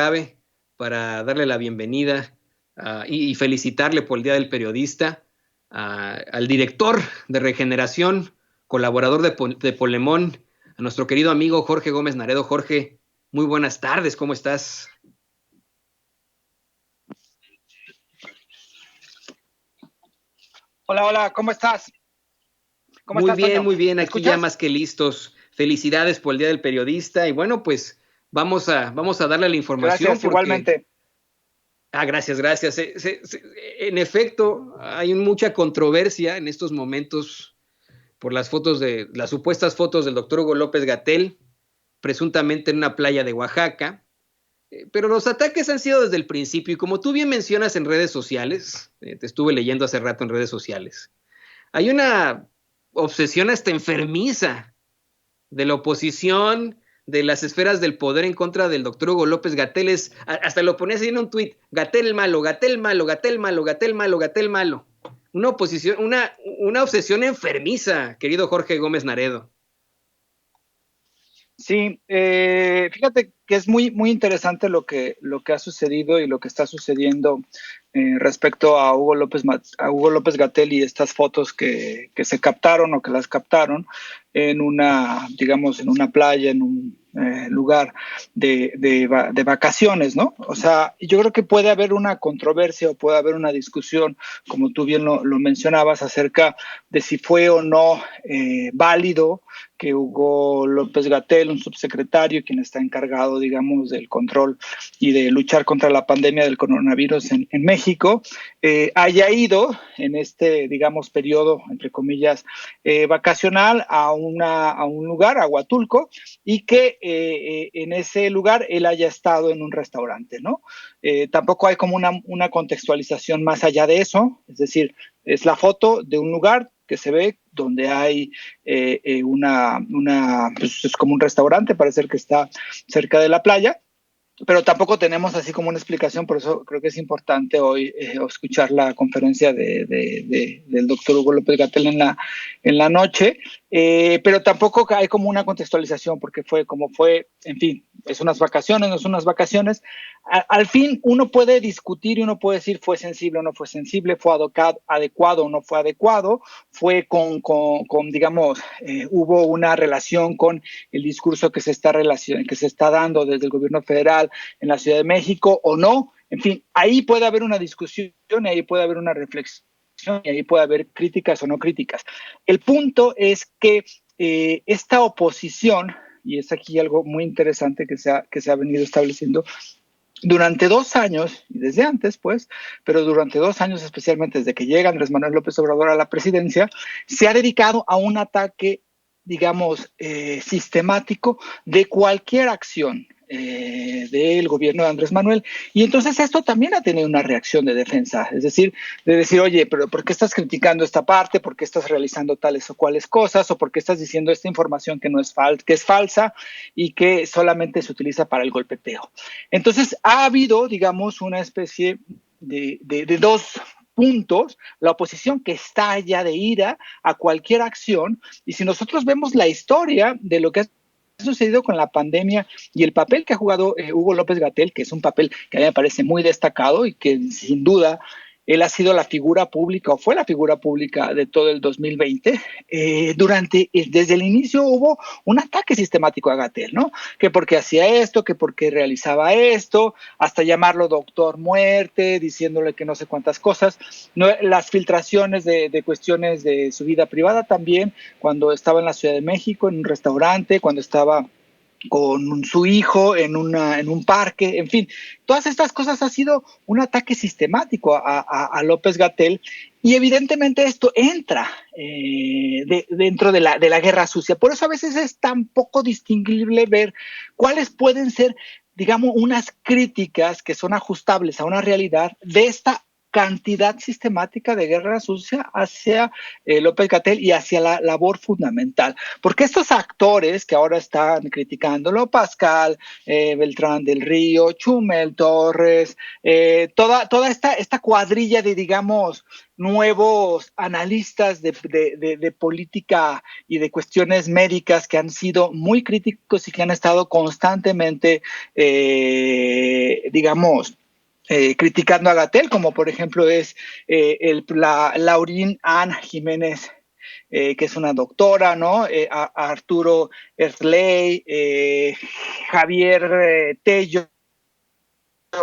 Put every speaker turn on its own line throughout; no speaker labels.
cabe para darle la bienvenida y felicitarle por el Día del Periodista al director de Regeneración, colaborador de Polemón, a nuestro querido amigo Jorge Gómez Naredo. Jorge, muy buenas tardes, ¿cómo estás?
Hola, ¿cómo estás?
Muy bien,
Toño?
muy bien,
¿Me
aquí ya
escuchas?
más que listos. Felicidades por el Día del Periodista y bueno, pues vamos a darle la información
Gracias,
porque...
igualmente.
Gracias, gracias. En efecto, hay mucha controversia en estos momentos por las supuestas fotos del doctor Hugo López Gatell, presuntamente en una playa de Oaxaca. Pero los ataques han sido desde el principio y como tú bien mencionas en redes sociales, te estuve leyendo hace rato en redes sociales, hay una obsesión hasta enfermiza de la oposición, de las esferas del poder en contra del doctor Hugo López Gatell. Hasta lo ponías ahí en un tuit: Gatell malo, Gatell malo, Gatell malo, Gatell malo, Gatell malo. Una oposición, una obsesión enfermiza, querido Jorge Gómez Naredo.
Sí, fíjate que es muy interesante lo que ha sucedido y lo que está sucediendo respecto a Hugo López Gatell y estas fotos que se captaron o que las captaron en digamos, en una playa, en un lugar de vacaciones, ¿no? O sea, yo creo que puede haber una controversia o puede haber una discusión, como tú bien lo mencionabas, acerca de si fue o no válido que Hugo López Gatell, un subsecretario, quien está encargado, digamos, del control y de luchar contra la pandemia del coronavirus en México, haya ido en este, digamos, periodo, entre comillas, vacacional a un lugar, a Huatulco, y que en ese lugar él haya estado en un restaurante, ¿no? Tampoco hay como una contextualización más allá de eso, es decir, es la foto de un lugar que se ve donde hay pues es como un restaurante, parece que está cerca de la playa, pero tampoco tenemos así como una explicación, por eso creo que es importante hoy escuchar la conferencia del doctor Hugo López Gatell en la noche, pero tampoco hay como una contextualización, porque fue como fue, en fin, es unas vacaciones, no son unas vacaciones. Al fin uno puede discutir y uno puede decir fue sensible o no fue sensible, fue adecuado o no fue adecuado, fue digamos, hubo una relación con el discurso que se está dando desde el gobierno federal en la Ciudad de México o no. En fin, ahí puede haber una discusión, ahí puede haber una reflexión y ahí puede haber críticas o no críticas. El punto es que esta oposición, y es aquí algo muy interesante que se ha venido estableciendo durante 2 años, y desde antes, pues, pero durante 2 años, especialmente desde que llega Andrés Manuel López Obrador a la presidencia, se ha dedicado a un ataque, digamos, sistemático de cualquier acción del gobierno de Andrés Manuel. Y entonces esto también ha tenido una reacción de defensa, es decir, de decir, oye, pero ¿por qué estás criticando esta parte? ¿Por qué estás realizando tales o cuales cosas? ¿O por qué estás diciendo esta información que no es que es falsa y que solamente se utiliza para el golpeteo? Entonces ha habido, digamos, una especie de dos puntos, la oposición que estalla de ira a cualquier acción, y si nosotros vemos la historia de lo que ha sucedido con la pandemia y el papel que ha jugado Hugo López Gatell, que es un papel que a mí me parece muy destacado y que sin duda él ha sido la figura pública o fue la figura pública de todo el 2020. Desde el inicio hubo un ataque sistemático a Gatell, ¿no? Que porque hacía esto, que porque realizaba esto, hasta llamarlo doctor muerte, diciéndole que no sé cuántas cosas. No, las filtraciones de cuestiones de su vida privada también, cuando estaba en la Ciudad de México, en un restaurante, cuando estaba con su hijo en un parque, en fin, todas estas cosas ha sido un ataque sistemático a López Gatell, y evidentemente esto entra dentro de la guerra sucia. Por eso a veces es tan poco distinguible ver cuáles pueden ser, digamos, unas críticas que son ajustables a una realidad de esta cantidad sistemática de guerra sucia hacia López-Gatell y hacia la labor fundamental. Porque estos actores que ahora están criticándolo, Pascal, Beltrán del Río, Chumel Torres, toda esta cuadrilla de, digamos, nuevos analistas de política y de cuestiones médicas que han sido muy críticos y que han estado constantemente, digamos, criticando a Gatell, como por ejemplo es Laurín Ann Jiménez, que es una doctora, ¿no? A Arturo Erley, Javier Tello,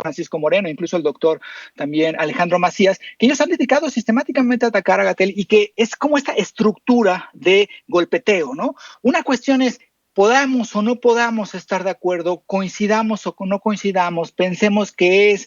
Francisco Moreno, incluso el doctor también Alejandro Macías, que ellos han dedicado sistemáticamente a atacar a Gatell y que es como esta estructura de golpeteo, ¿no? Una cuestión es, podamos o no podamos estar de acuerdo, coincidamos o no coincidamos, pensemos que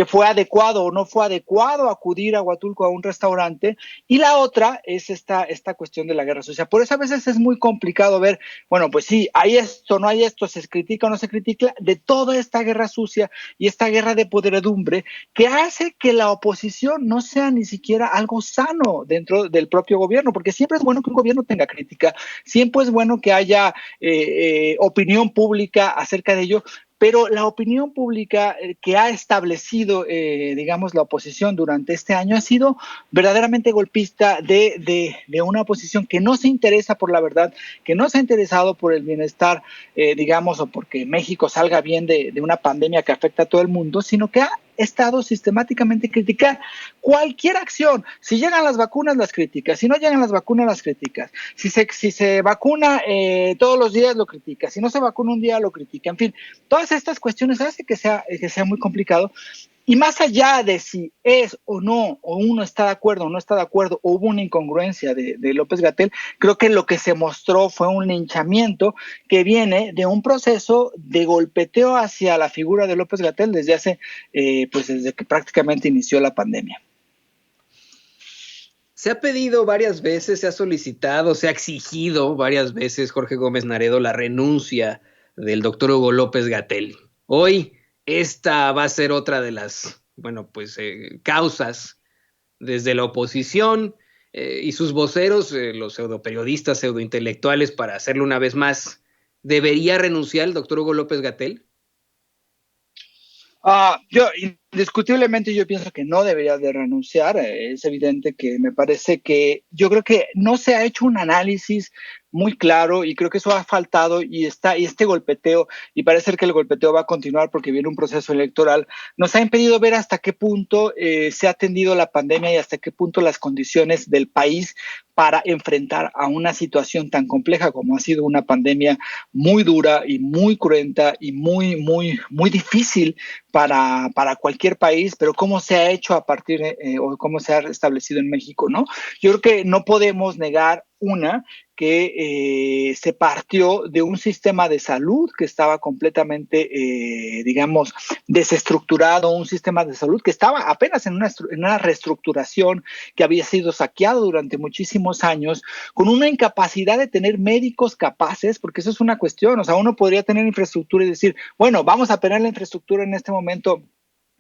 fue adecuado o no fue adecuado acudir a Huatulco a un restaurante, y la otra es esta cuestión de la guerra sucia. Por eso a veces es muy complicado ver, bueno, pues sí, hay esto, no hay esto, se critica o no se critica, de toda esta guerra sucia y esta guerra de podredumbre que hace que la oposición no sea ni siquiera algo sano dentro del propio gobierno, porque siempre es bueno que un gobierno tenga crítica, siempre es bueno que haya opinión pública acerca de ello, pero la opinión pública que ha establecido, digamos, la oposición durante este año ha sido verdaderamente golpista de una oposición que no se interesa por la verdad, que no se ha interesado por el bienestar, digamos, o porque México salga bien de una pandemia que afecta a todo el mundo, sino que ha estado sistemáticamente criticar cualquier acción. Si llegan las vacunas, las criticas. Si no llegan las vacunas, las criticas. Si se vacuna todos los días, lo critica. Si no se vacuna un día, lo critica. En fin, todas estas cuestiones hacen que sea muy complicado. Y más allá de si es o no, o uno está de acuerdo o no está de acuerdo, o hubo una incongruencia de López-Gatell, creo que lo que se mostró fue un linchamiento que viene de un proceso de golpeteo hacia la figura de López-Gatell desde que prácticamente inició la pandemia.
Se ha pedido varias veces, se ha solicitado, se ha exigido varias veces, Jorge Gómez Naredo, la renuncia del doctor Hugo López-Gatell. Hoy esta va a ser otra de las, causas desde la oposición y sus voceros, los pseudoperiodistas, pseudointelectuales, para hacerlo una vez más. ¿Debería renunciar el doctor Hugo López-Gatell?
Indiscutiblemente yo pienso que no debería de renunciar. Es evidente que me parece que yo creo que no se ha hecho un análisis muy claro y creo que eso ha faltado y este golpeteo, y parece que el golpeteo va a continuar porque viene un proceso electoral, nos ha impedido ver hasta qué punto se ha atendido la pandemia y hasta qué punto las condiciones del país para enfrentar a una situación tan compleja como ha sido una pandemia muy dura y muy cruenta y muy, muy, muy difícil para cualquier país, pero cómo se ha hecho a partir o cómo se ha establecido en México, ¿no? Yo creo que no podemos negar que se partió de un sistema de salud que estaba completamente, digamos, desestructurado, un sistema de salud que estaba apenas en una reestructuración, que había sido saqueado durante muchísimos años, con una incapacidad de tener médicos capaces, porque eso es una cuestión, o sea, uno podría tener infraestructura y decir, bueno, vamos a tener la infraestructura en este momento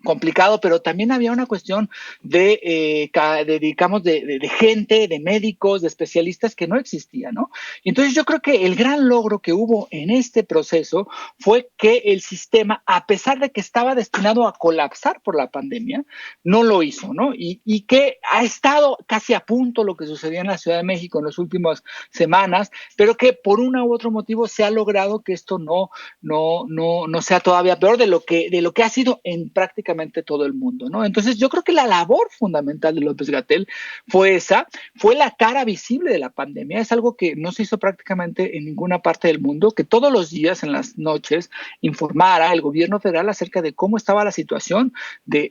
complicado, pero también había una cuestión de gente, de médicos, de especialistas que no existía, ¿no? Y entonces yo creo que el gran logro que hubo en este proceso fue que el sistema, a pesar de que estaba destinado a colapsar por la pandemia, no lo hizo, ¿no? Y que ha estado casi a punto lo que sucedió en la Ciudad de México en las últimas semanas, pero que por un u otro motivo se ha logrado que esto no sea todavía peor de lo que ha sido en prácticamente todo el mundo, ¿no? Entonces yo creo que la labor fundamental de López-Gatell fue la cara visible de la pandemia, es algo que no se hizo prácticamente en ninguna parte del mundo, que todos los días en las noches informara el gobierno federal acerca de cómo estaba la situación de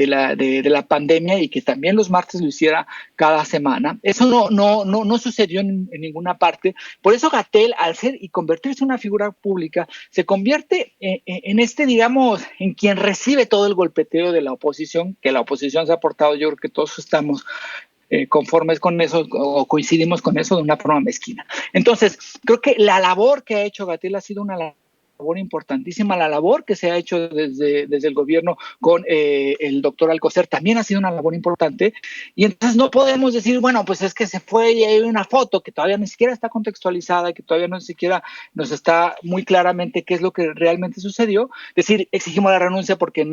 la pandemia, y que también los martes lo hiciera cada semana. Eso no sucedió en ninguna parte. Por eso Gatell, al ser y convertirse en una figura pública, se convierte digamos, en quien recibe todo el golpeteo de la oposición, que la oposición se ha portado, yo creo que todos estamos conformes con eso o coincidimos con eso de una forma mezquina. Entonces, creo que la labor que ha hecho Gatell ha sido una labor importantísima, la labor que se ha hecho desde el gobierno con el doctor Alcocer también ha sido una labor importante, y entonces no podemos decir, bueno, pues es que se fue y hay una foto que todavía ni siquiera está contextualizada, que todavía no siquiera nos está muy claramente qué es lo que realmente sucedió, decir, exigimos la renuncia porque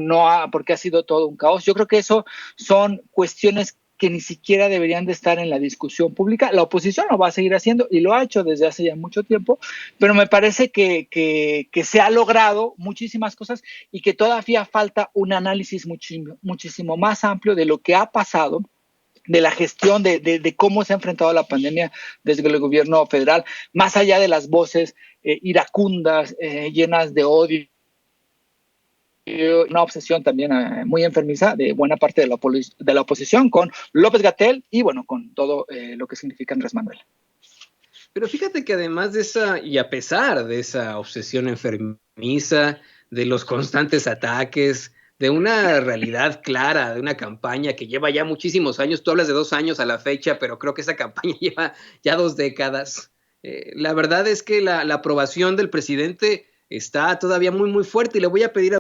ha sido todo un caos. Yo creo que eso son cuestiones que ni siquiera deberían de estar en la discusión pública. La oposición lo va a seguir haciendo y lo ha hecho desde hace ya mucho tiempo, pero me parece que se ha logrado muchísimas cosas y que todavía falta un análisis muchísimo más amplio de lo que ha pasado, de la gestión, de cómo se ha enfrentado la pandemia desde el gobierno federal, más allá de las voces iracundas, llenas de odio, una obsesión también muy enfermiza de buena parte de la oposición con López-Gatell y bueno, con todo lo que significa Andrés Manuel.
Pero fíjate que además de esa, y a pesar de esa obsesión enfermiza, de los constantes ataques, de una realidad clara, de una campaña que lleva ya muchísimos años, tú hablas de 2 años a la fecha, pero creo que esa campaña lleva ya 2 décadas. La verdad es que la aprobación del presidente está todavía muy, muy fuerte, y le voy a pedir a